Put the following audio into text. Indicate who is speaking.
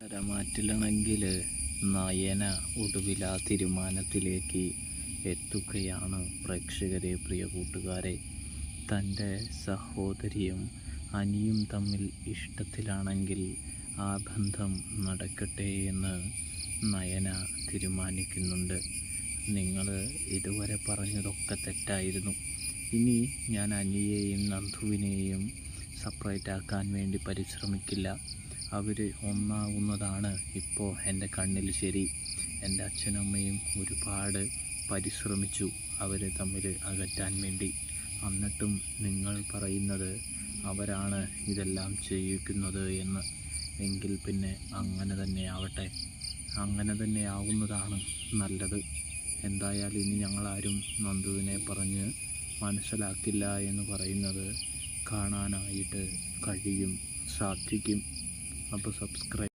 Speaker 1: മാറ്റിലാണെങ്കിൽ നയന ഒടുവിൽ ആ തീരുമാനത്തിലേക്ക് എത്തുകയാണ്. പ്രേക്ഷകരെ, പ്രിയ കൂട്ടുകാരെ, തൻ്റെ സഹോദരിയും അനിയും തമ്മിൽ ഇഷ്ടത്തിലാണെങ്കിൽ ആ ബന്ധം നടക്കട്ടെ എന്ന് നയന തീരുമാനിക്കുന്നുണ്ട്. നിങ്ങൾ ഇതുവരെ പറഞ്ഞതൊക്കെ തെറ്റായിരുന്നു. ഇനി ഞാൻ അനിയെയും നന്ദുവിനെയും സെപ്പറേറ്റ് ആക്കാൻ വേണ്ടി പരിശ്രമിക്കില്ല. അവർ ഒന്നാവുന്നതാണ് ഇപ്പോൾ എൻ്റെ കണ്ണിൽ ശരി. എൻ്റെ അച്ഛനമ്മയും ഒരുപാട് പരിശ്രമിച്ചു അവർ തമ്മിൽ അകറ്റാൻ വേണ്ടി. എന്നിട്ടും നിങ്ങൾ പറയുന്നത് അവരാണ് ഇതെല്ലാം ചെയ്യിക്കുന്നത് എന്ന്. എങ്കിൽ പിന്നെ അങ്ങനെ തന്നെ ആവട്ടെ, അങ്ങനെ തന്നെ ആവുന്നതാണ് നല്ലത്. എന്തായാലും ഇനി ഞങ്ങളാരും നന്ദുവിനെ പറഞ്ഞ് മനസ്സിലാക്കില്ല എന്ന് പറയുന്നത് കാണാനായിട്ട് സാധിക്കും. അപ്പോൾ സബ്സ്ക്രൈബ്